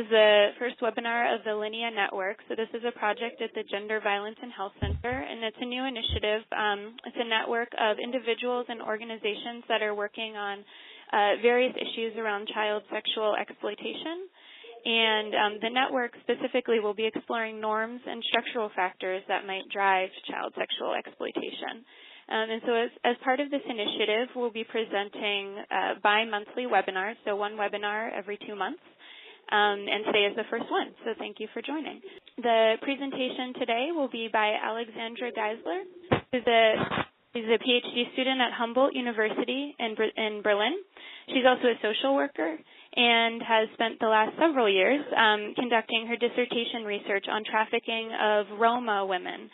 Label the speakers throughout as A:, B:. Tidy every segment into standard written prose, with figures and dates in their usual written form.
A: is the first webinar of the LINEA Network. So this is a project at the Gender Violence and Health Center, and it's a new initiative. It's a network of individuals and organizations that are working on various issues around child sexual exploitation. And the network specifically will be exploring norms and structural factors that might drive child sexual exploitation. And so as part of this initiative, we'll be presenting bi-monthly webinars, so one webinar every 2 months. And today is the first one, so thank you for joining. The presentation today will be by Alexandra Geisler, who's a PhD student at Humboldt University in Berlin. She's also a social worker and has spent the last several years conducting her dissertation research on trafficking of Roma women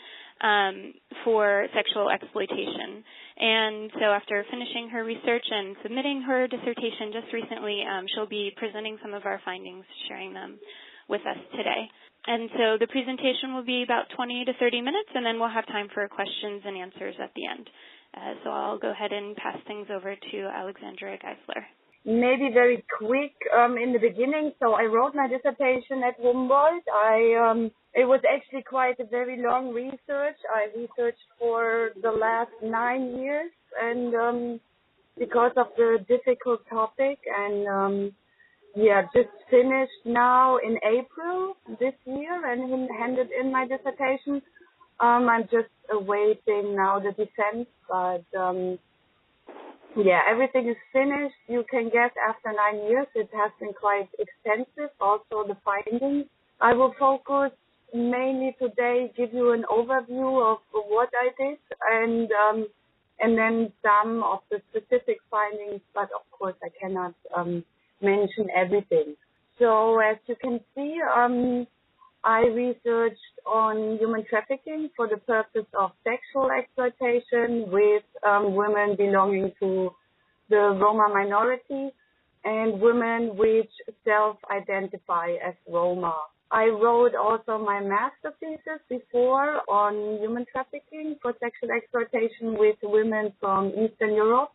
A: for sexual exploitation. And so after finishing her research and submitting her dissertation just recently, she'll be presenting some of our findings, sharing them with us today. And so the presentation will be about 20 to 30 minutes, and then we'll have time for questions and answers at the end. So I'll go ahead and pass things over to Alexandra Geisler.
B: Maybe very quick in the beginning. So I wrote my dissertation at Humboldt. It was actually quite a very long research. I researched for the last 9 years, and because of the difficult topic, and just finished now in April this year and handed in my dissertation. I'm just awaiting now the defense, but everything is finished. You can guess after 9 years, it has been quite extensive. Also the findings. I will focus mainly today, give you an overview of what I did, and then some of the specific findings. But of course, I cannot mention everything. So as you can see, I researched on human trafficking for the purpose of sexual exploitation with women belonging to the Roma minority and women which self-identify as Roma. I wrote also my master thesis before on human trafficking for sexual exploitation with women from Eastern Europe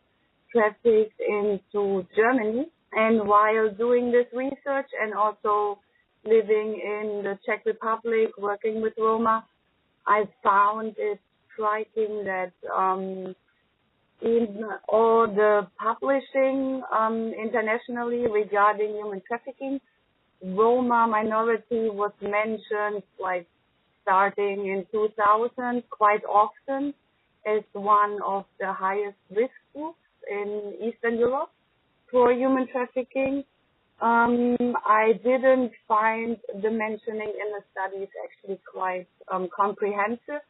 B: trafficked into Germany. And while doing this research and also living in the Czech Republic, working with Roma, I found it striking that in all the publishing internationally regarding human trafficking, Roma minority was mentioned like starting in 2000 quite often as one of the highest risk groups in Eastern Europe for human trafficking. I didn't find the mentioning in the studies actually quite comprehensive.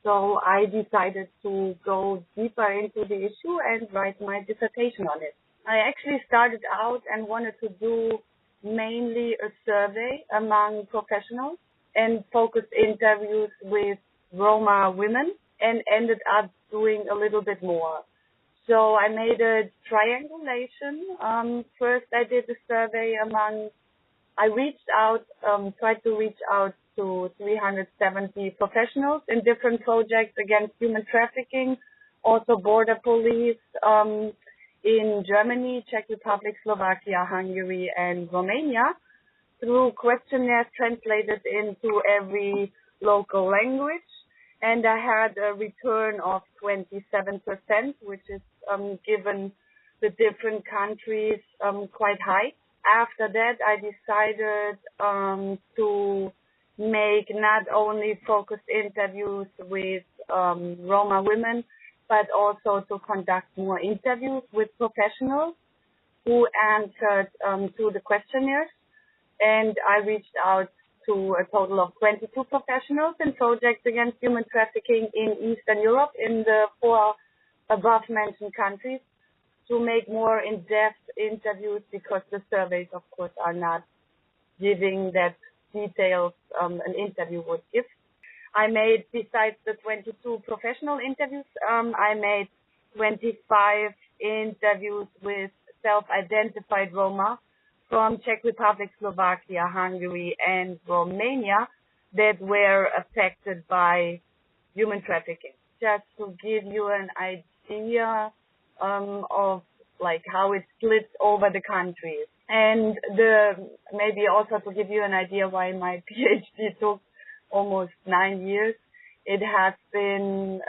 B: So I decided to go deeper into the issue and write my dissertation on it. I actually started out and wanted to do mainly a survey among professionals and focused interviews with Roma women, and ended up doing a little bit more. So I made a triangulation. First, I did a survey tried to reach out to 370 professionals in different projects against human trafficking, also border police in Germany, Czech Republic, Slovakia, Hungary, and Romania, through questionnaires translated into every local language. And I had a return of 27%, which is given the different countries quite high. After that, I decided to make not only focused interviews with Roma women, but also to conduct more interviews with professionals who answered to the questionnaires. And I reached out to a total of 22 professionals in projects against human trafficking in Eastern Europe in the 4 above-mentioned countries to make more in-depth interviews, because the surveys, of course, are not giving that details an interview would give. I made, besides the 22 professional interviews, I made 25 interviews with self-identified Roma from Czech Republic, Slovakia, Hungary, and Romania that were affected by human trafficking. Just to give you an idea of like how it splits over the countries. And maybe also to give you an idea why my PhD took almost 9 years, it has been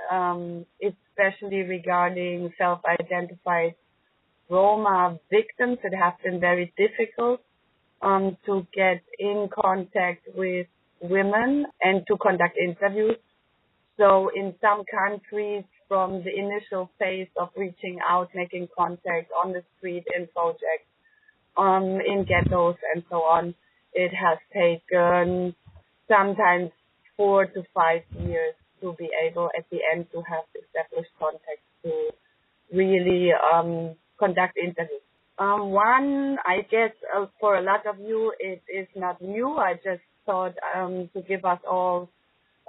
B: especially regarding self-identified Roma victims. It has been very difficult to get in contact with women and to conduct interviews. So in some countries, from the initial phase of reaching out, making contact on the street in projects, in ghettos and so on, it has taken sometimes 4 to 5 years to be able at the end to have established contacts to really conduct interviews. One, I guess for a lot of you, it is not new. I just thought to give us all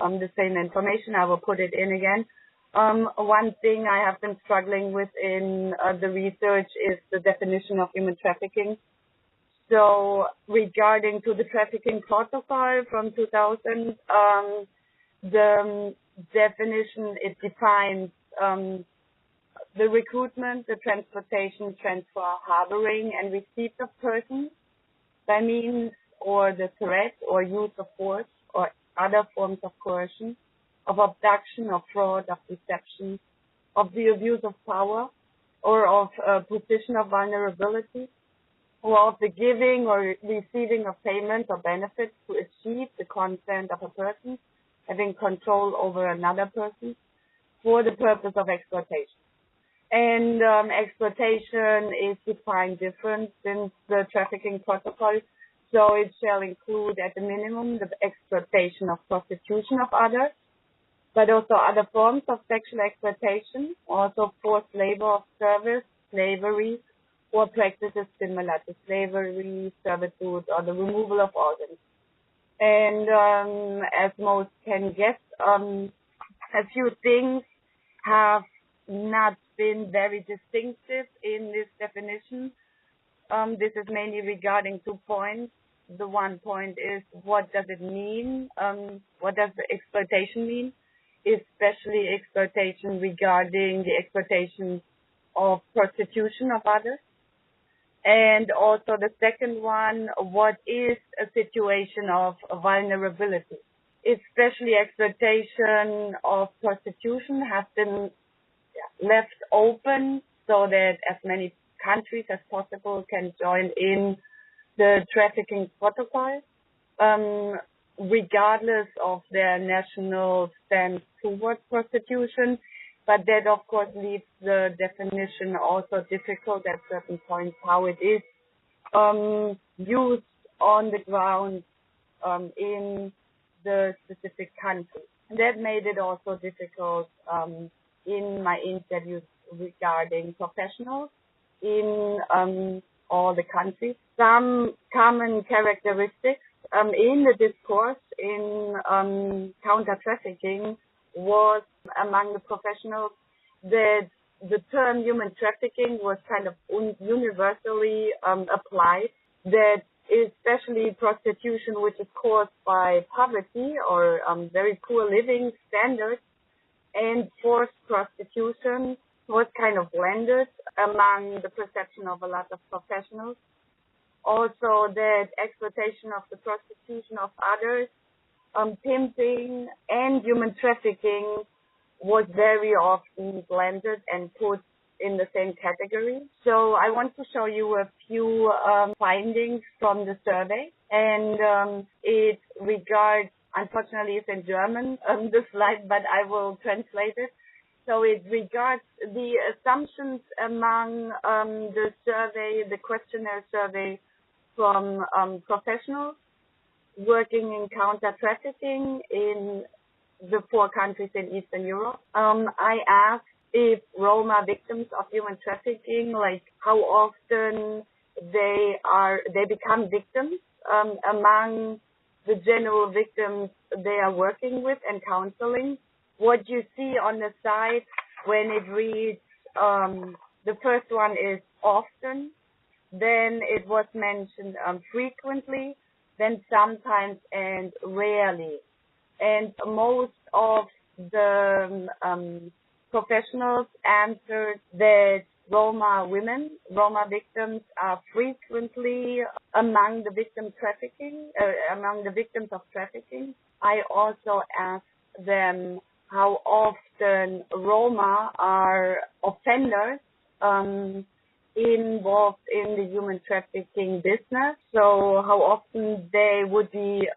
B: the same information. I will put it in again. One thing I have been struggling with in the research is the definition of human trafficking. So regarding to the trafficking protocol from 2000, the definition, it defines the recruitment, the transportation, transfer, harboring, and receipt of persons by means or the threat or use of force or other forms of coercion, of abduction, of fraud, of deception, of the abuse of power, or of a position of vulnerability, or of the giving or receiving of payments or benefits to achieve the consent of a person having control over another person for the purpose of exploitation. And exploitation is defined different since the trafficking protocol. So it shall include at the minimum the exploitation of prostitution of others, but also other forms of sexual exploitation, also forced labor of service, slavery, or practices similar to slavery, servitude, or the removal of organs. And as most can guess, a few things have not been very distinctive in this definition. This is mainly regarding 2 points. The one point is, what does it mean? What does the exploitation mean? Especially exploitation regarding the exploitation of prostitution of others. And also the second one, what is a situation of vulnerability? Especially exploitation of prostitution has been left open so that as many countries as possible can join in the trafficking protocol, regardless of their national stance towards prostitution. But that, of course, leaves the definition also difficult at certain points, how it is used on the ground in the specific country. And that made it also difficult in my interviews regarding professionals in all the countries. Some common characteristics in the discourse in counter-trafficking was among the professionals that the term human trafficking was kind of universally applied, that especially prostitution, which is caused by poverty or very poor living standards, and forced prostitution was kind of blended among the perception of a lot of professionals. Also, that exploitation of the prostitution of others, pimping and human trafficking was very often blended and put in the same category. So I want to show you a few findings from the survey, and it regards, unfortunately it's in German, the slide, but I will translate it. So it regards the assumptions among the survey, the questionnaire survey from professionals working in counter-trafficking in the 4 countries in Eastern Europe. I asked if Roma victims of human trafficking, like how often they become victims among the general victims they are working with and counseling. What you see on the side when it reads, the first one is often, then it was mentioned frequently, then sometimes and rarely. And most of the professionals answered that Roma women. Roma victims are frequently among the victims of trafficking. I also asked them how often Roma are offenders involved in the human trafficking business. So how often they would be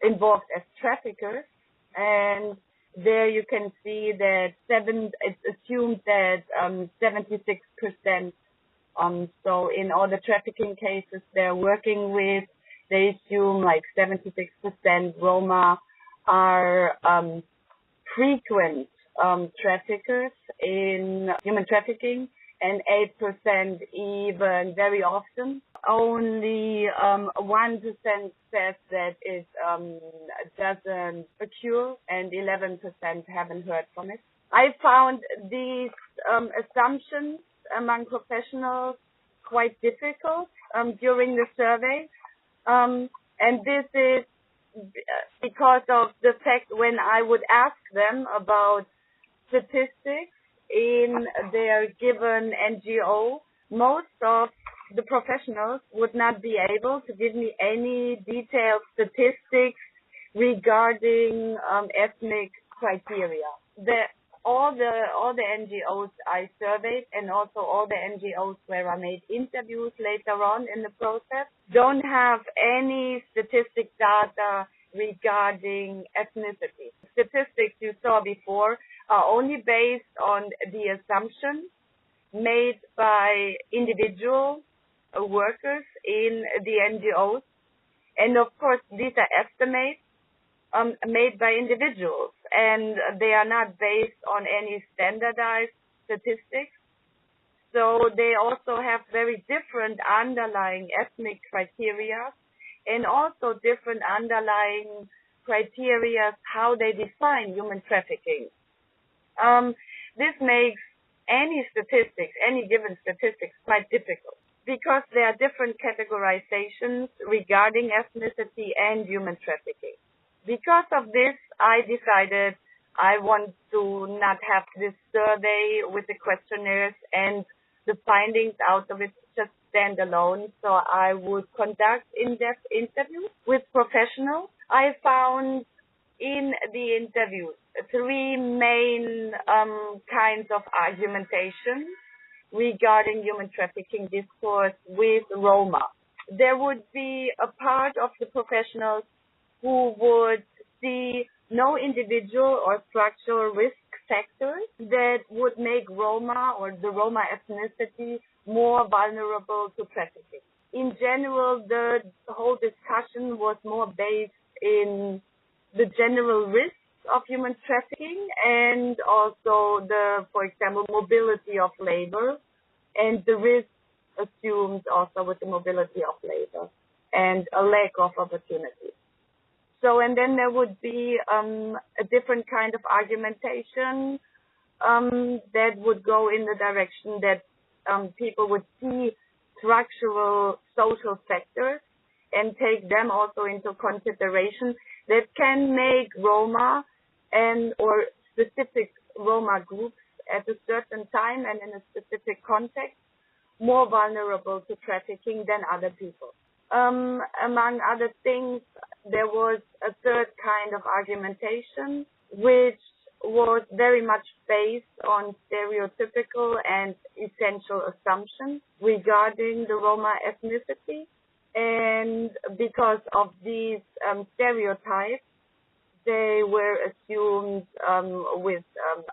B: involved as traffickers. And there you can see that it's assumed that 76%, so in all the trafficking cases they're working with, they assume like 76% Roma are frequent traffickers in human trafficking, and 8% even very often. Only 1% says that it doesn't occur, and 11% haven't heard from it. I found these assumptions among professionals quite difficult during the survey, and this is because of the fact when I would ask them about statistics in their given NGO, most of the professionals would not be able to give me any detailed statistics regarding ethnic criteria. All the NGOs I surveyed, and also all the NGOs where I made interviews later on in the process, don't have any statistic data regarding ethnicity. Statistics you saw before are only based on the assumptions made by individual workers in the NGOs. And of course, these are estimates made by individuals, and they are not based on any standardized statistics. So they also have very different underlying ethnic criteria, and also different underlying criteria how they define human trafficking. This makes any given statistics quite difficult, because there are different categorizations regarding ethnicity and human trafficking. Because of this, I decided I want to not have this survey with the questionnaires and the findings out of it just stand alone. So I would conduct in-depth interviews with professionals. I found in the interviews 3 main kinds of argumentation regarding human trafficking discourse with Roma. There would be a part of the professionals who would see no individual or structural risk factors that would make Roma or the Roma ethnicity more vulnerable to trafficking. In general, the whole discussion was more based in the general risks of human trafficking, and also for example, mobility of labor, and the risk assumed also with the mobility of labor and a lack of opportunities. So, and then there would be a different kind of argumentation that would go in the direction that people would see structural social factors and take them also into consideration that can make Roma or specific Roma groups at a certain time and in a specific context more vulnerable to trafficking than other people. Among other things, there was a third kind of argumentation, which was very much based on stereotypical and essential assumptions regarding the Roma ethnicity. And because of these stereotypes, they were assumed with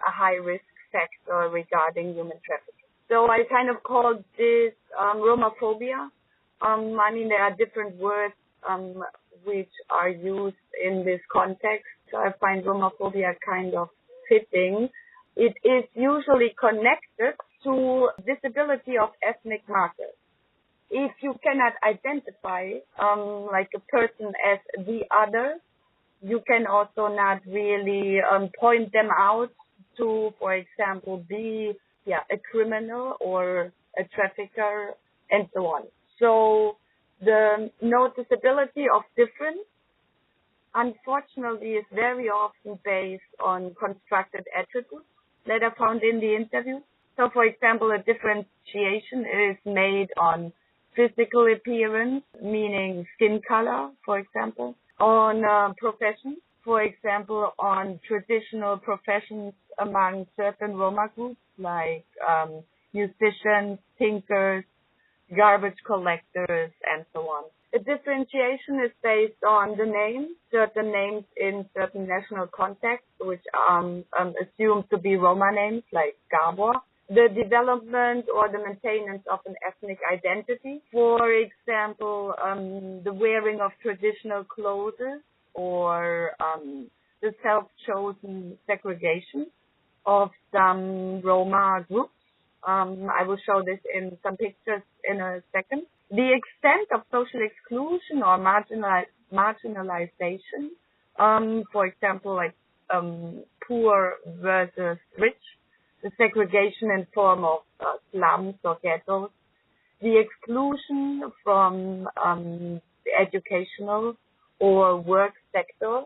B: a high risk factor regarding human trafficking. So I kind of called this Romaphobia. I mean, there are different words which are used in this context. So I find Romaphobia kind of fitting. It is usually connected to visibility of ethnic markers. If you cannot identify like a person as the other, you can also not really point them out to, for example, be a criminal or a trafficker and so on. So the noticeability of difference, unfortunately, is very often based on constructed attributes that are found in the interview. So, for example, a differentiation is made on physical appearance, meaning skin color, for example, on profession, for example, on traditional professions among certain Roma groups like musicians, thinkers, garbage collectors, and so on. The differentiation is based on the names, certain names in certain national contexts, which are assumed to be Roma names, like Gabor. The development or the maintenance of an ethnic identity, for example, the wearing of traditional clothes or the self-chosen segregation of some Roma groups. I will show this in some pictures in a second. The extent of social exclusion or marginalization, for example, like poor versus rich, the segregation in form of slums or ghettos, the exclusion from the educational or work sector.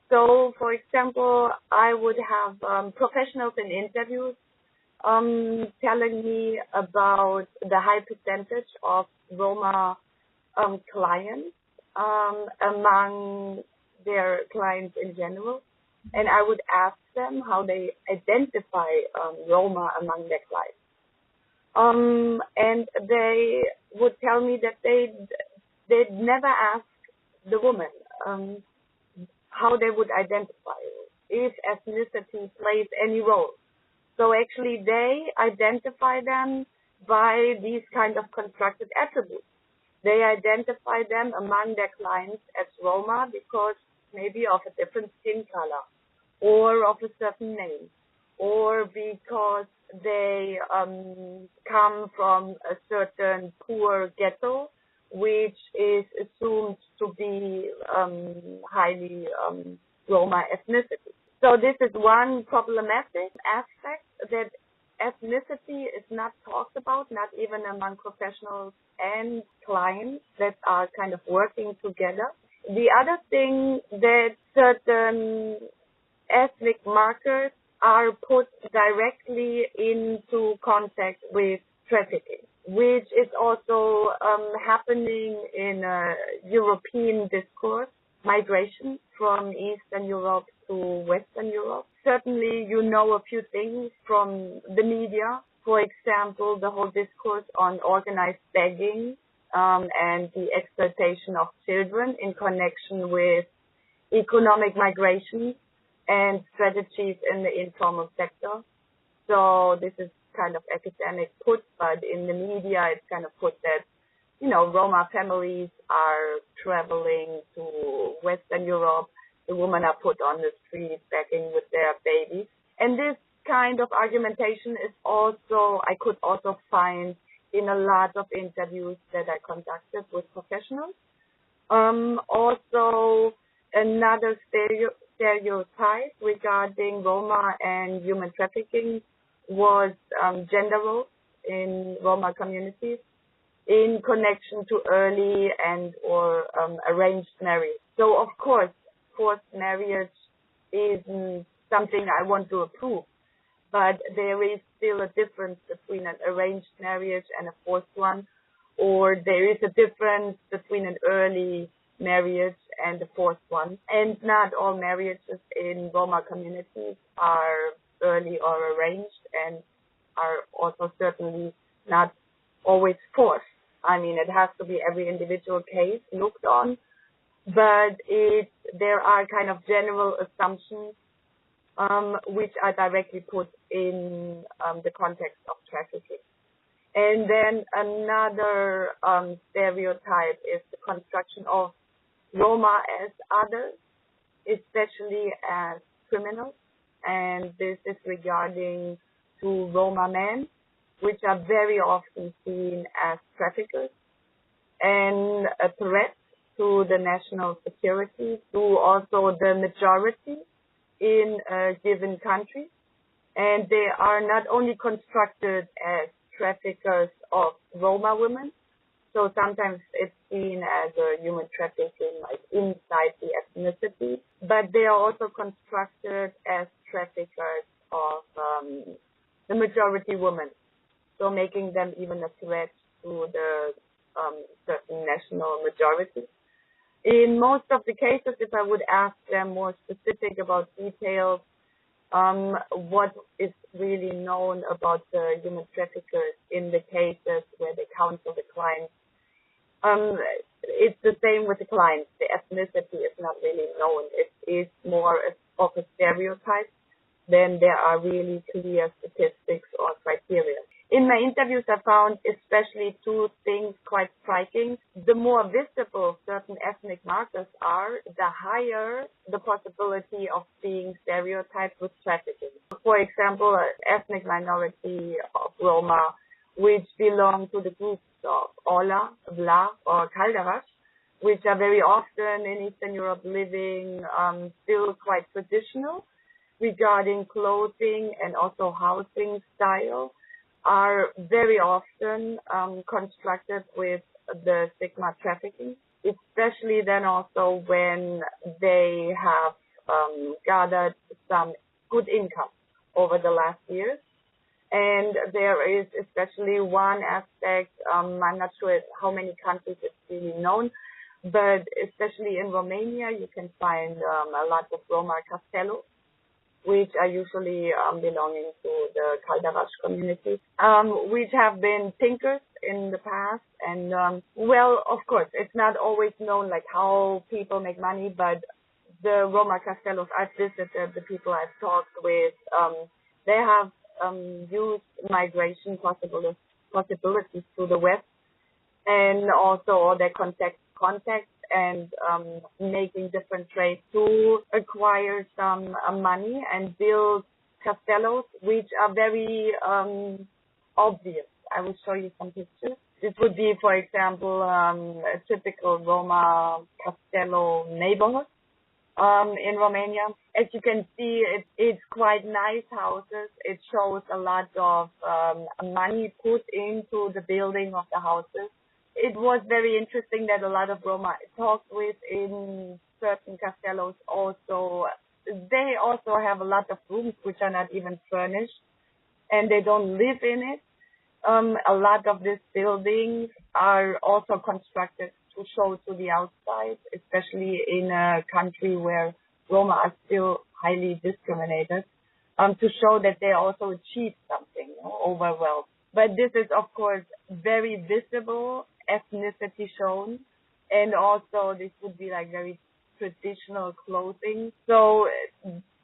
B: So, for example, I would have professionals in interviews telling me about the high percentage of Roma clients among their clients in general. And I would ask them how they identify Roma among their clients. And they would tell me that they'd never ask the woman how they would identify, if ethnicity plays any role. So actually they identify them by these kind of constructed attributes. They identify them among their clients as Roma because maybe of a different skin color or of a certain name or because they come from a certain poor ghetto which is assumed to be highly Roma ethnicity. So this is one problematic aspect, that ethnicity is not talked about, not even among professionals and clients that are kind of working together. The other thing, that certain ethnic markers are put directly into contact with trafficking, which is also happening in a European discourse, migration from Eastern Europe to Western Europe. Certainly, you know a few things from the media. For example, the whole discourse on organized begging and the exploitation of children in connection with economic migration and strategies in the informal sector. So this is kind of academic put, but in the media it's kind of put that, you know, Roma families are traveling to Western Europe. The women are put on the street begging with their babies. And this kind of argumentation is also, I could also find in a lot of interviews that I conducted with professionals. Also, another stereotype regarding Roma and human trafficking was gender roles in Roma communities in connection to early and or arranged marriage. So, of course, forced marriage isn't something I want to approve, but there is still a difference between an arranged marriage and a forced one, or there is a difference between an early marriage and a forced one. And not all marriages in Roma communities are early or arranged and are also certainly not always forced. I mean, it has to be every individual case looked on, but there are kind of general assumptions which are directly put in the context of trafficking. And then another stereotype is the construction of Roma as others, especially as criminals. And this is regarding to Roma men, which are very often seen as traffickers and a threat to the national security, to also the majority in a given country. And they are not only constructed as traffickers of Roma women, so sometimes it's seen as a human trafficking, like inside the ethnicity, but they are also constructed as traffickers of the majority women, so making them even a threat to the certain national majority. In most of the cases, if I would ask them more specific about details, what is really known about the human traffickers in the cases where they counsel the clients, it's the same with the clients. The ethnicity is not really known. It is more of a stereotype than there are really clear statistics or criteria. In my interviews, I found especially two things quite striking. The more visible certain ethnic markers are, the higher the possibility of being stereotyped with trafficking. For example, an ethnic minority of Roma, which belong to the groups of Ola, Vla, or Calderas, which are very often in Eastern Europe living still quite traditional regarding clothing and also housing style, are very often constructed with the stigma trafficking, especially then also when they have gathered some good income over the last years. And there is especially one aspect, I'm not sure how many countries it's really known, but especially in Romania, you can find a lot of Roma castellos, which are usually belonging to the Calderas community, which have been thinkers in the past. And, well, of course, it's not always known like how people make money, but the Roma castellos I've visited, the people I've talked with, they have used migration possibilities to the West, and also all their contacts and making different trades to acquire some money and build castellos, which are very obvious. I will show you some pictures. This would be, for example, a typical Roma castello neighborhood in Romania. As you can see, it's quite nice houses. It shows a lot of money put into the building of the houses. It was very interesting that a lot of Roma I talked with in certain castellos also, they also have a lot of rooms which are not even furnished, and they don't live in it. A lot of these buildings are also constructed to show to the outside, especially in a country where Roma are still highly discriminated, to show that they also achieve something over wealth. But this is, of course, very visible ethnicity shown, and also this would be like very traditional clothing. So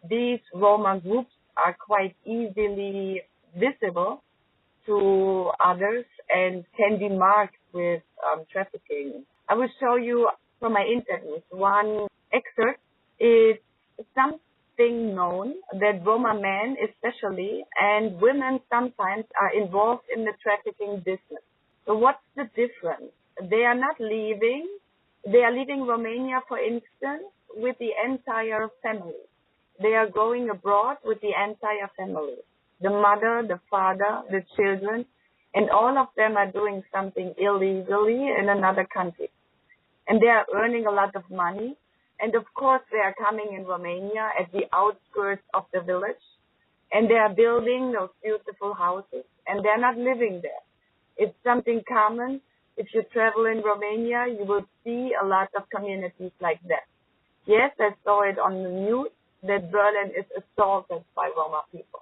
B: these Roma groups are quite easily visible to others and can be marked with trafficking. I will show you from my interviews one excerpt. It's something known that Roma men especially and women sometimes are involved in the trafficking business. So what's the difference? They are not leaving. They are leaving Romania, for instance, with the entire family. They are going abroad with the entire family. The mother, the father, the children, and all of them are doing something illegally in another country. And they are earning a lot of money. And of course, they are coming in Romania at the outskirts of the village. And they are building those beautiful houses. And they're not living there. It's something common. If you travel in Romania, you will see a lot of communities like that. Yes, I saw it on the news that Berlin is assaulted by Roma people.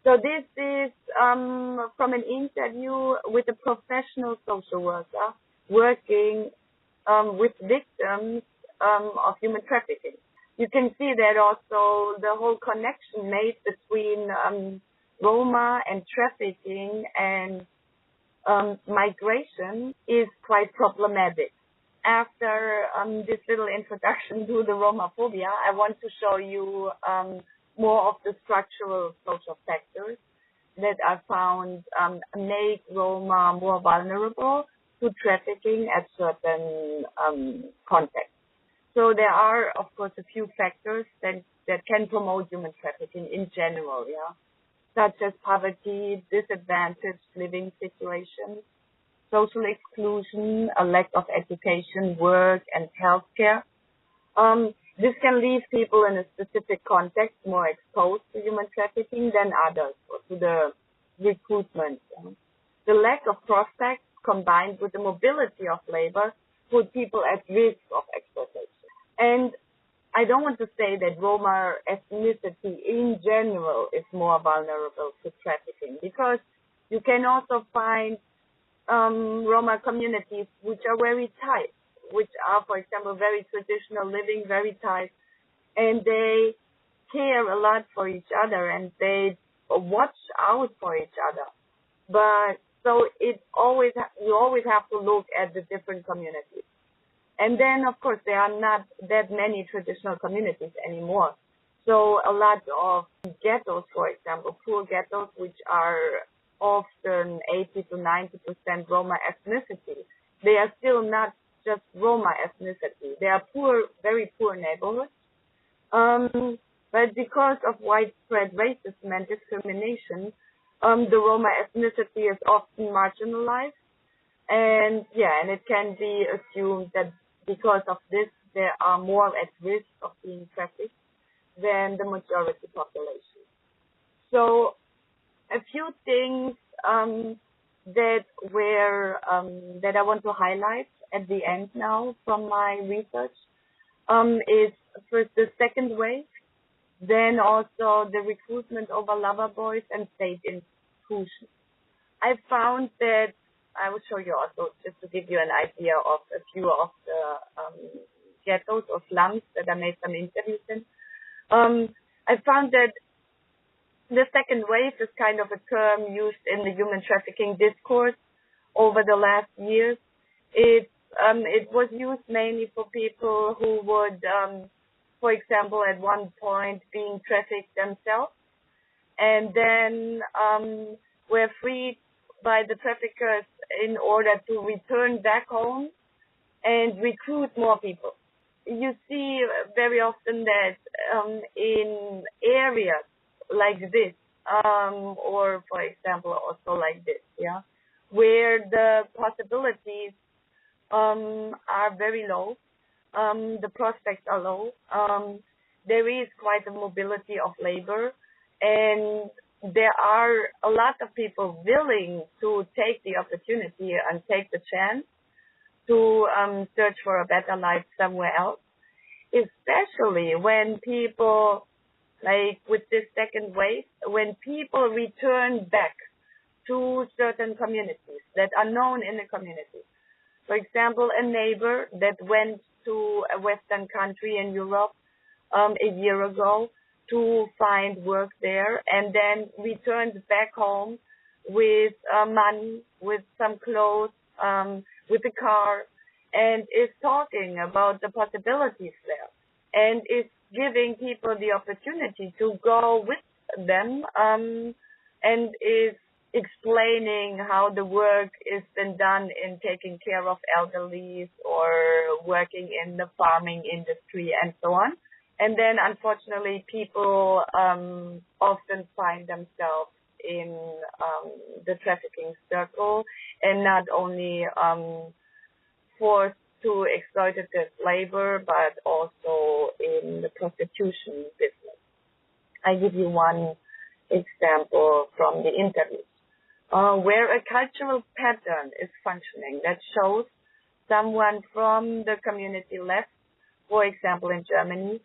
B: So this is from an interview with a professional social worker working with victims of human trafficking. You can see that also the whole connection made between Roma and trafficking and migration is quite problematic. After this little introduction to the Romaphobia, I want to show you more of the structural social factors that I found make Roma more vulnerable to trafficking at certain contexts. So there are, of course, a few factors that can promote human trafficking in general, such as poverty, disadvantaged living situations, social exclusion, a lack of education, work, and healthcare. This can leave people in a specific context more exposed to human trafficking than others, or to the recruitment. The lack of prospects combined with the mobility of labor put people at risk of exploitation. And I don't want to say that Roma ethnicity in general is more vulnerable to trafficking, because you can also find Roma communities which are very tight, which are, for example, very traditional living, very tight, and they care a lot for each other and they watch out for each other. But so you always have to look at the different communities. And then, of course, there are not that many traditional communities anymore. So a lot of ghettos, for example, poor ghettos, which are often 80 to 90% Roma ethnicity, they are still not just Roma ethnicity. They are poor, very poor neighborhoods. But because of widespread racism and discrimination, the Roma ethnicity is often marginalized. And it can be assumed that because of this, they are more at risk of being trafficked than the majority population. So a few things that I want to highlight at the end now from my research is first the second wave, then also the recruitment over lover boys and state institutions. I found that, I will show you also just to give you an idea of a few of the ghettos or slums that I made some interviews in. I found that the second wave is kind of a term used in the human trafficking discourse over the last years. It was used mainly for people who would, for example, at one point being trafficked themselves, and then were freed by the traffickers in order to return back home and recruit more people. You see very often that in areas like this, or for example also like this, where the possibilities are very low, the prospects are low, there is quite a mobility of labor, and there are a lot of people willing to take the opportunity and take the chance to search for a better life somewhere else, especially when people, like with this second wave, when people return back to certain communities that are known in the community. For example, a neighbor that went to a Western country in Europe a year ago to find work there, and then returns back home with money, with some clothes, with a car, and is talking about the possibilities there, and is giving people the opportunity to go with them, and is explaining how the work is then done in taking care of elderly or working in the farming industry and so on. And then, unfortunately, people often find themselves in the trafficking circle, and not only forced to exploitative labor, but also in the prostitution business. I give you one example from the interviews, where a cultural pattern is functioning that shows someone from the community left, for example, in Germany,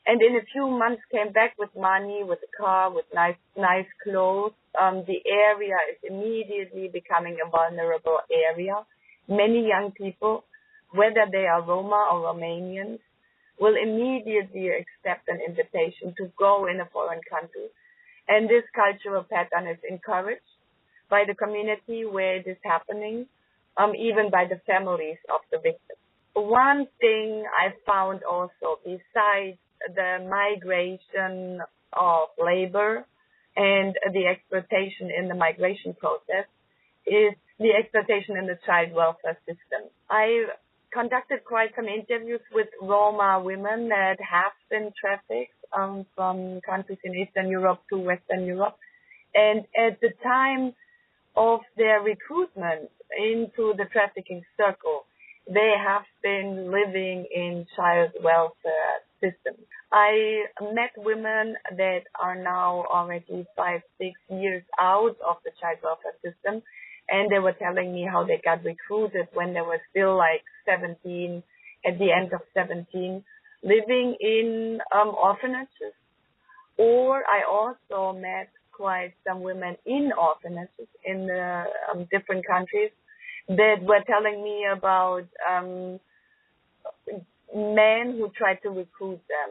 B: and in a few months came back with money, with a car, with nice clothes. The area is immediately becoming a vulnerable area. Many young people, whether they are Roma or Romanians, will immediately accept an invitation to go in a foreign country. And this cultural pattern is encouraged by the community where it is happening, even by the families of the victims. One thing I found also, besides the migration of labor and the exploitation in the migration process, is the exploitation in the child welfare system. I conducted quite some interviews with Roma women that have been trafficked from countries in Eastern Europe to Western Europe. And at the time of their recruitment into the trafficking circle, they have been living in child welfare system. I met women that are now already 5-6 years out of the child welfare system, and they were telling me how they got recruited when they were still like 17, at the end of 17, living in orphanages. Or I also met quite some women in orphanages in different countries that were telling me about men who tried to recruit them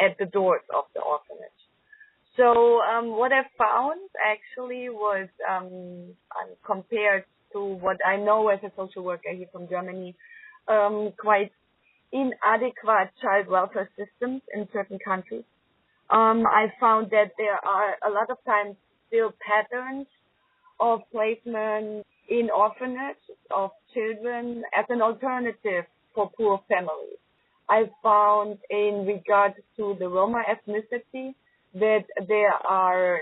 B: at the doors of the orphanage. So what I found actually was, compared to what I know as a social worker here from Germany, quite inadequate child welfare systems in certain countries. I found that there are a lot of times still patterns of placement in orphanages of children as an alternative for poor families. I found in regard to the Roma ethnicity that there are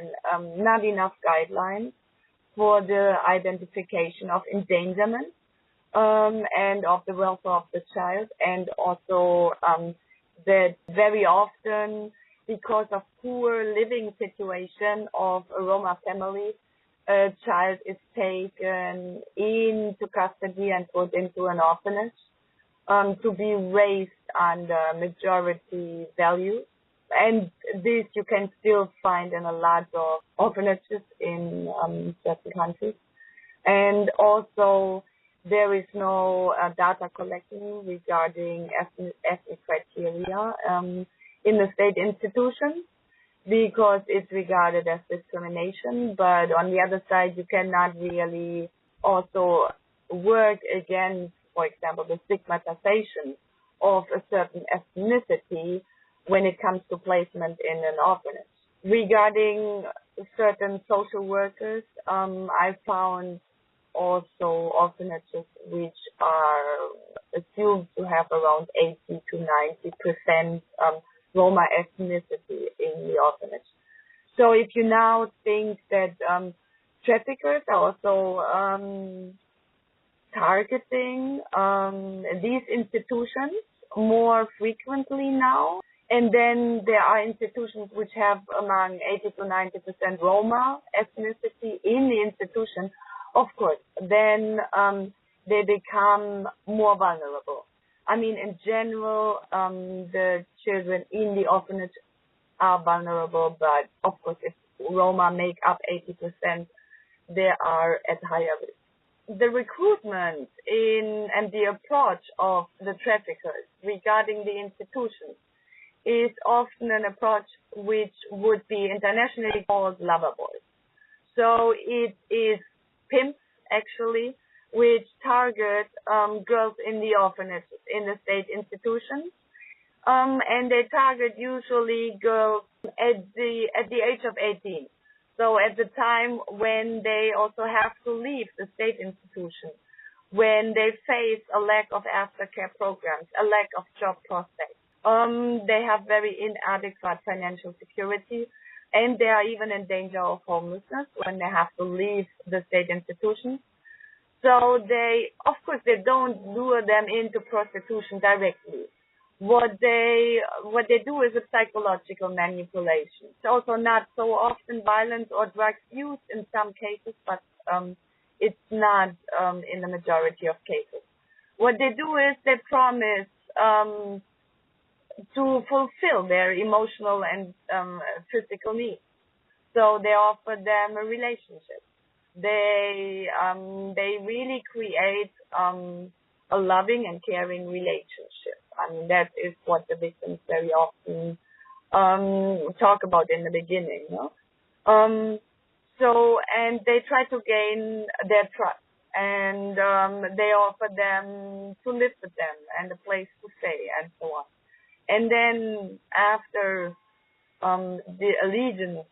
B: not enough guidelines for the identification of endangerment and of the welfare of the child, and also that very often, because of poor living situation of a Roma family, a child is taken into custody and put into an orphanage to be raised under majority values. And this you can still find in a lot of orphanages in certain countries. And also there is no data collection regarding ethnic criteria in the state institutions, because it's regarded as discrimination. But on the other side, you cannot really also work against, for example, the stigmatization of a certain ethnicity when it comes to placement in an orphanage. Regarding certain social workers, I found also orphanages which are assumed to have around 80 to 90% Roma ethnicity in the orphanage. So if you now think that traffickers are also targeting these institutions more frequently now, and then there are institutions which have among 80 to 90% Roma ethnicity in the institution, of course, then they become more vulnerable. I mean, in general, the children in the orphanage are vulnerable, but of course, if Roma make up 80%, they are at higher risk. The recruitment and the approach of the traffickers regarding the institutions is often an approach which would be internationally called lover boys. So it is pimps, actually, which target girls in the orphanages, in the state institutions, and they target usually girls at the age of 18. So at the time when they also have to leave the state institution, when they face a lack of aftercare programs, a lack of job prospects, they have very inadequate financial security, and they are even in danger of homelessness when they have to leave the state institutions. So they don't lure them into prostitution directly. What they do is a psychological manipulation. It's also not so often violence or drugs used in some cases, but it's not in the majority of cases. What they do is they promise to fulfill their emotional and physical needs. So they offer them a relationship. They really create a loving and caring relationship. I mean, that is what the victims very often talk about in the beginning. No? And they try to gain their trust, and they offer them to live with them and a place to stay and so on. And then after the allegiance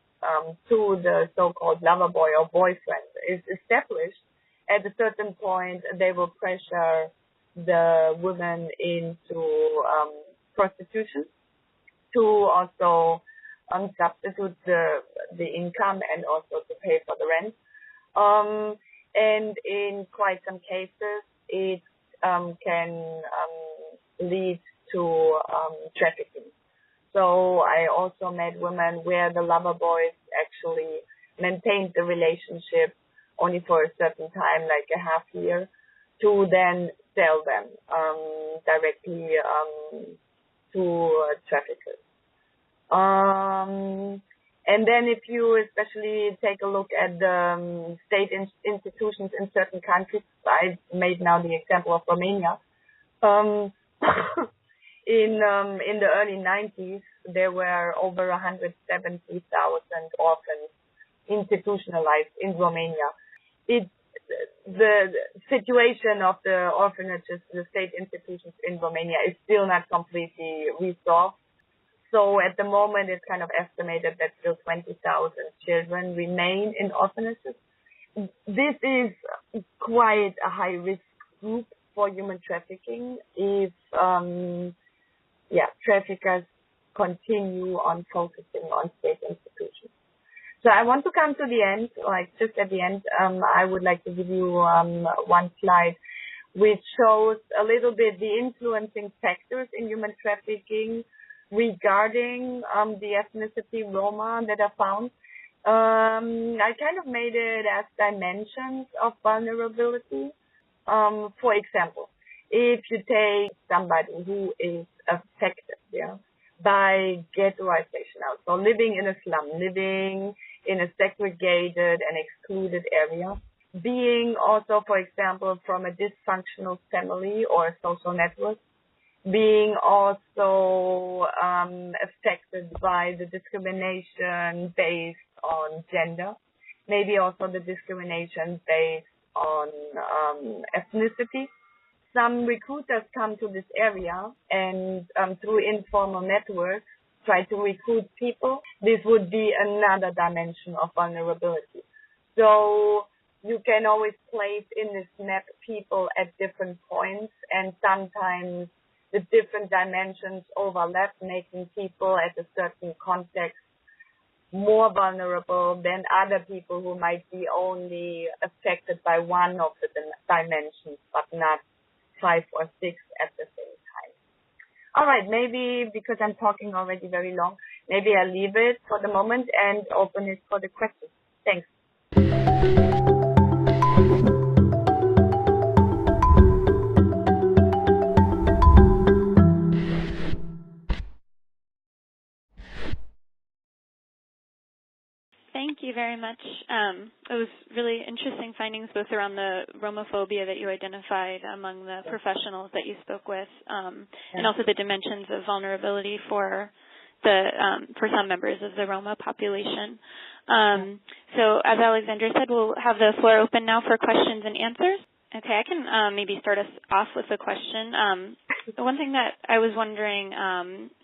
B: to the so-called lover boy or boyfriend is established, at a certain point they will pressure the women into prostitution to also substitute the income and also to pay for the rent. And in quite some cases, it can lead to trafficking. So I also met women where the lover boys actually maintained the relationship only for a certain time, like a half year, to then sell them directly to traffickers. And then if you especially take a look at the state institutions in certain countries, I made now the example of Romania. In the early 90s, there were over 170,000 orphans institutionalized in Romania. The situation of the orphanages, the state institutions in Romania is still not completely resolved. So at the moment, it's kind of estimated that still 20,000 children remain in orphanages. This is quite a high-risk group for human trafficking if traffickers continue on focusing on state institutions. So I want to come to the end, like just at the end, I would like to give you one slide which shows a little bit the influencing factors in human trafficking regarding the ethnicity Roma that are found. I kind of made it as dimensions of vulnerability. For example, if you take somebody who is affected by ghettoization, so living in a slum, living in a segregated and excluded area, being also, for example, from a dysfunctional family or a social network, being also affected by the discrimination based on gender, maybe also the discrimination based on ethnicity. Some recruiters come to this area and through informal networks try to recruit people. This would be another dimension of vulnerability. So you can always place in this map people at different points, and sometimes the different dimensions overlap, making people at a certain context more vulnerable than other people who might be only affected by one of the dimensions, but not 5 or 6 at the same time. All right, maybe because I'm talking already very long, maybe I'll leave it for the moment and open it for the questions. Thanks.
A: Thank you very much. It was really interesting findings both around the Romaphobia that you identified among the professionals that you spoke with, and also the dimensions of vulnerability for some members of the Roma population. So as Alexandra said, we'll have the floor open now for questions and answers. Okay, I can maybe start us off with a question. The one thing that I was wondering,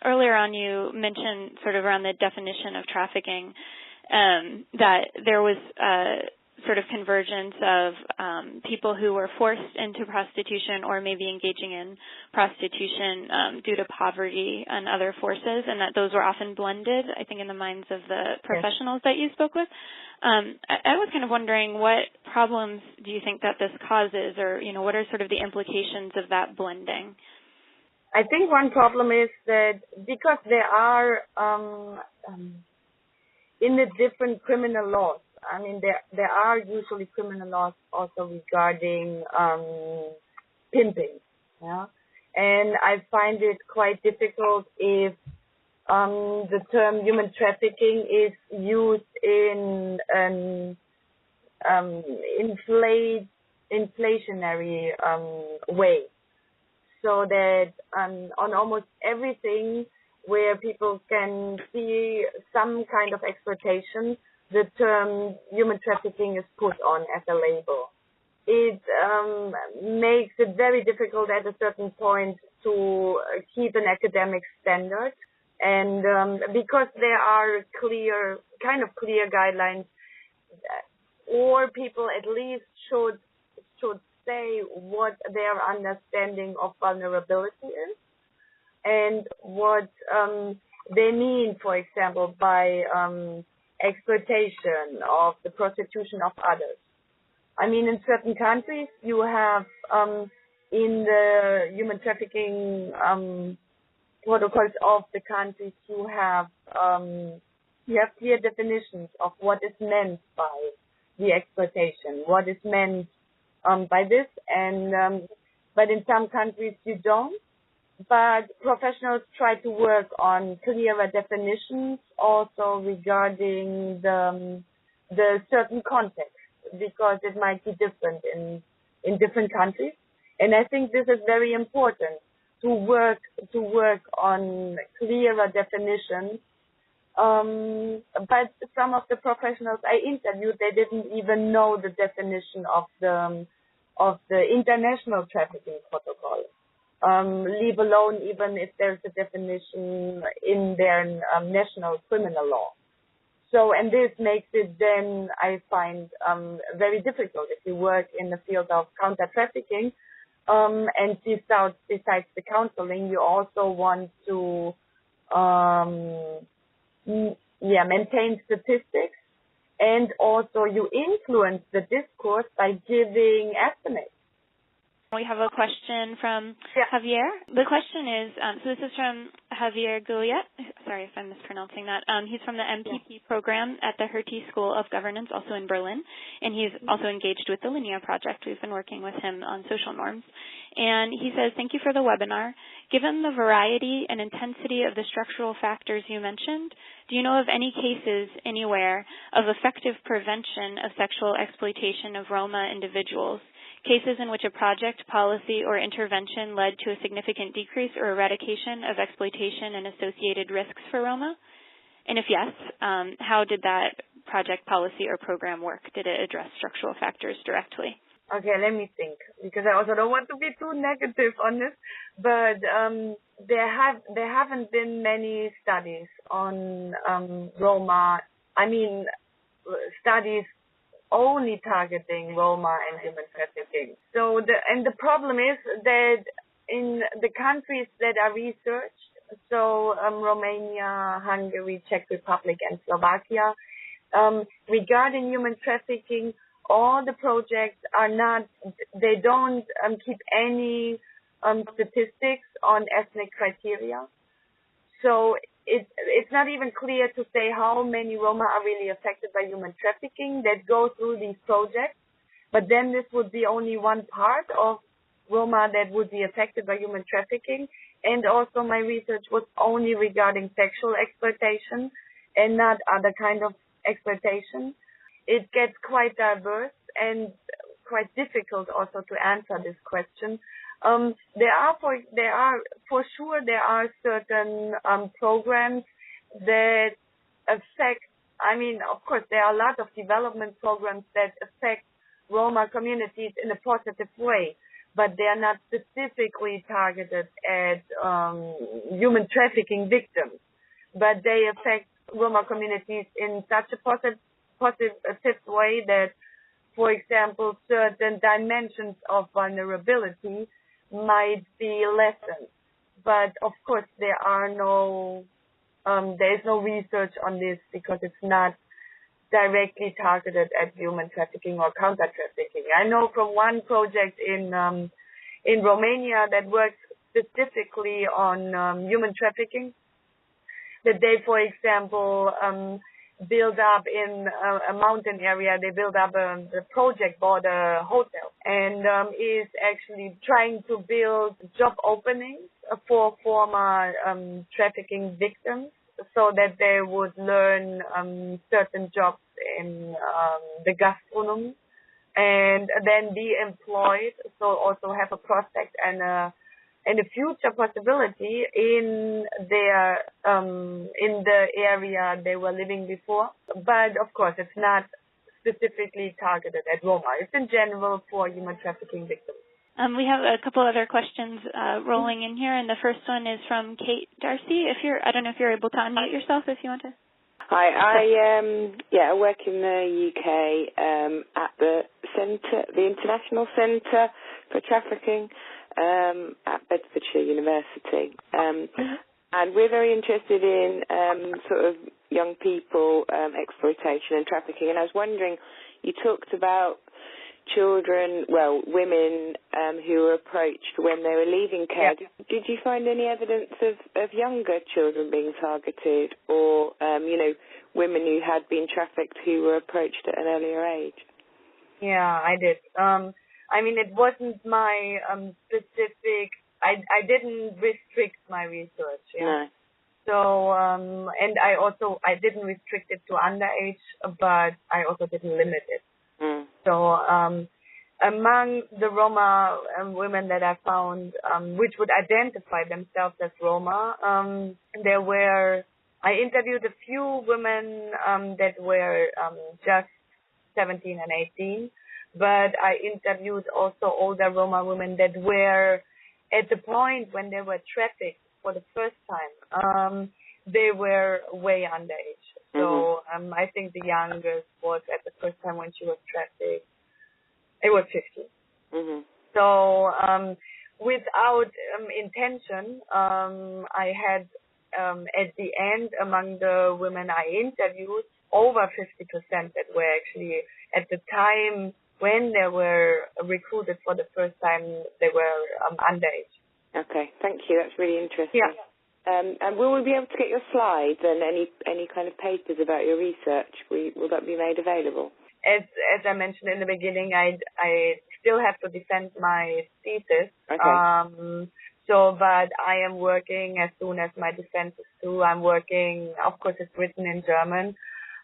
A: earlier on you mentioned sort of around the definition of trafficking, that there was sort of convergence of people who were forced into prostitution or maybe engaging in prostitution due to poverty and other forces, and that those were often blended, I think, in the minds of the professionals that you spoke with. I was kind of wondering, what problems do you think that this causes, or, what are sort of the implications of that blending?
B: I think one problem is that because there are in the different criminal laws, I mean, there are usually criminal laws also regarding pimping, and I find it quite difficult if the term human trafficking is used in an inflationary way, so that on almost everything where people can see some kind of exploitation, the term human trafficking is put on as a label. It makes it very difficult at a certain point to keep an academic standard. And because there are clear guidelines, or people at least should say what their understanding of vulnerability is, and what they mean, for example, by exploitation of the prostitution of others. I mean, in certain countries, you have in the human trafficking protocols of the countries, you have clear definitions of what is meant by the exploitation, what is meant by this, and but in some countries you don't. But professionals try to work on clearer definitions also regarding the certain context, because it might be different in different countries. And I think this is very important to work on clearer definitions. But some of the professionals I interviewed, they didn't even know the definition of the international trafficking protocol. Leave alone even if there's a definition in their national criminal law. So, and this makes it then, I find, very difficult if you work in the field of counter-trafficking, and besides the counseling, you also want to, maintain statistics, and also you influence the discourse by giving estimates.
A: We have a question from Javier. The question is, so this is from Javier Gulliet. Sorry if I'm mispronouncing that. He's from the MPP program at the Hertie School of Governance, also in Berlin, and he's also engaged with the LINEA project. We've been working with him on social norms. And he says, thank you for the webinar. Given the variety and intensity of the structural factors you mentioned, do you know of any cases anywhere of effective prevention of sexual exploitation of Roma individuals? Cases in which a project, policy, or intervention led to a significant decrease or eradication of exploitation and associated risks for Roma? And if yes, how did that project, policy, or program work? Did it address structural factors directly?
B: Okay, let me think, because I also don't want to be too negative on this, but there haven't been many studies on Roma. I mean, studies only targeting Roma and human trafficking. So the problem is that in the countries that are researched, so Romania, Hungary, Czech Republic, and Slovakia, regarding human trafficking, all the projects they don't keep any statistics on ethnic criteria. So it's not even clear to say how many Roma are really affected by human trafficking that go through these projects. But then this would be only one part of Roma that would be affected by human trafficking. And also my research was only regarding sexual exploitation and not other kind of exploitation. It gets quite diverse and quite difficult also to answer this question. There are certain programs that affect, I mean, of course, there are a lot of development programs that affect Roma communities in a positive way, but they are not specifically targeted at human trafficking victims, but they affect Roma communities in such a positive way that, for example, certain dimensions of vulnerability might be lessened. But of course, there is no research on this because it's not directly targeted at human trafficking or counter-trafficking. I know from one project in Romania that works specifically on human trafficking, that they, for example, build up in a mountain area, they build up a project border hotel, and is actually trying to build job openings for former trafficking victims so that they would learn certain jobs in the gastronomy and then be employed, so also have a prospect and a future possibility in the area they were living before. But of course, it's not specifically targeted at Roma. It's in general for human trafficking victims.
A: We have a couple other questions rolling in here, and the first one is from Kate Darcy. I don't know if you're able to unmute yourself if you want to.
C: Hi, I work in the UK at the Centre, the International Centre for Trafficking at Bedfordshire University, and we're very interested in sort of young people exploitation and trafficking. And I was wondering, you talked about children, women who were approached when they were leaving care.
B: Yeah.
C: Did you find any evidence of younger children being targeted, or, women who had been trafficked who were approached at an earlier age?
B: Yeah, I did. It wasn't my specific. I didn't restrict my research. Yeah.
C: No.
B: So, and I didn't restrict it to underage, but I also didn't limit it.
C: Mm.
B: So, among the Roma women that I found, which would identify themselves as Roma, I interviewed a few women that were just 17 and 18, but I interviewed also older Roma women that were at the point when they were trafficked for the first time. They were way underage. So I think the youngest was at the first time when she was trafficked. It was 15.
C: Mm-hmm.
B: So without intention, I had at the end among the women I interviewed over 50% that were actually at the time when they were recruited for the first time, they were underage.
C: Okay, thank you. That's really interesting.
B: Yeah.
C: And will we be able to get your slides and any kind of papers about your research? Will that be made available?
B: As I mentioned in the beginning, I still have to defend my thesis.
C: Okay.
B: But I am working as soon as my defense is through. I'm working, of course, it's written in German,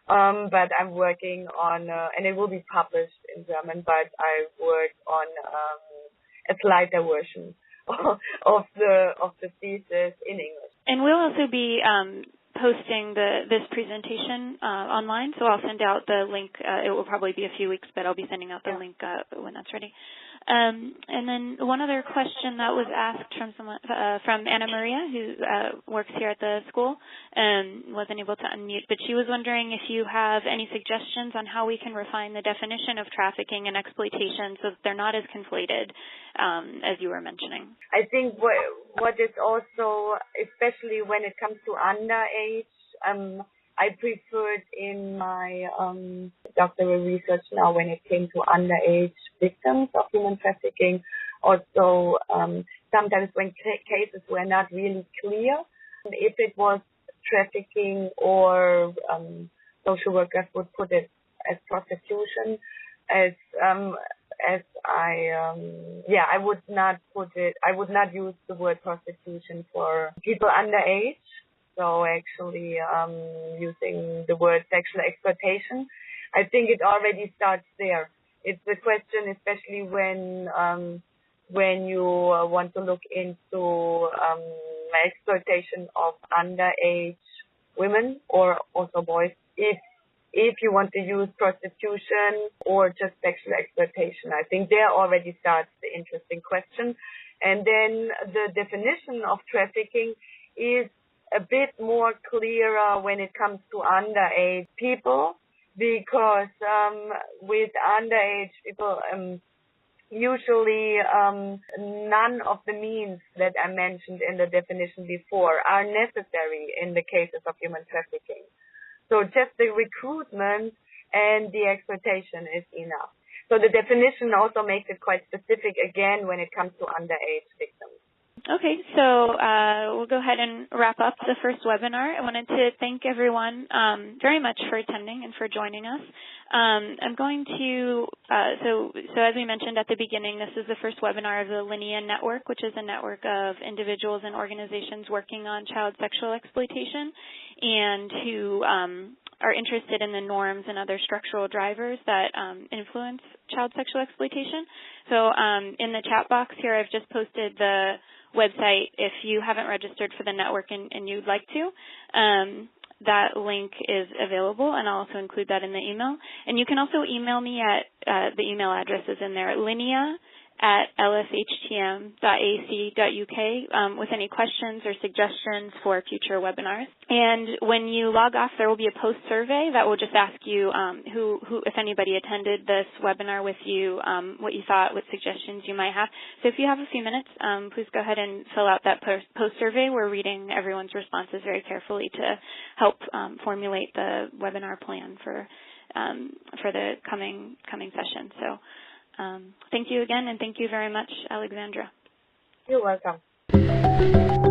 B: but I'm working on, and it will be published in German, but I work on a slighter version of the thesis in English.
A: And we'll also be posting this presentation online, so I'll send out the link. It will probably be a few weeks, but I'll be sending out the link when that's ready. And then one other question that was asked from Anna Maria, who works here at the school, wasn't able to unmute, but she was wondering if you have any suggestions on how we can refine the definition of trafficking and exploitation so that they're not as conflated, as you were mentioning.
B: I think what is also, especially when it comes to underage, I preferred in my doctoral research now when it came to underage victims of human trafficking. Also, sometimes when cases were not really clear, if it was trafficking or social workers would put it as prostitution, I would not use the word prostitution for people underage. So actually using the word sexual exploitation, I think it already starts there. It's a question, especially when you want to look into exploitation of underage women or also boys. If you want to use prostitution or just sexual exploitation, I think there already starts the interesting question. And then the definition of trafficking is a bit more clearer when it comes to underage people, because with underage people, usually none of the means that I mentioned in the definition before are necessary in the cases of human trafficking. So just the recruitment and the exploitation is enough. So the definition also makes it quite specific again when it comes to underage victims.
A: Okay, so we'll go ahead and wrap up the first webinar. I wanted to thank everyone very much for attending and for joining us. I'm going to, so as we mentioned at the beginning, this is the first webinar of the LINEA Network, which is a network of individuals and organizations working on child sexual exploitation and who are interested in the norms and other structural drivers that influence child sexual exploitation. So in the chat box here, I've just posted the website if you haven't registered for the network and you'd like to. That link is available, and I'll also include that in the email. And you can also email me at the email address is in there, linea@lshtm.ac.uk, with any questions or suggestions for future webinars. And when you log off, there will be a post survey that will just ask you who, if anybody attended this webinar with you, what you thought, what suggestions you might have. So if you have a few minutes, please go ahead and fill out that post survey. We're reading everyone's responses very carefully to help formulate the webinar plan for the coming session. So Thank you again, and thank you very much, Alexandra.
B: You're welcome.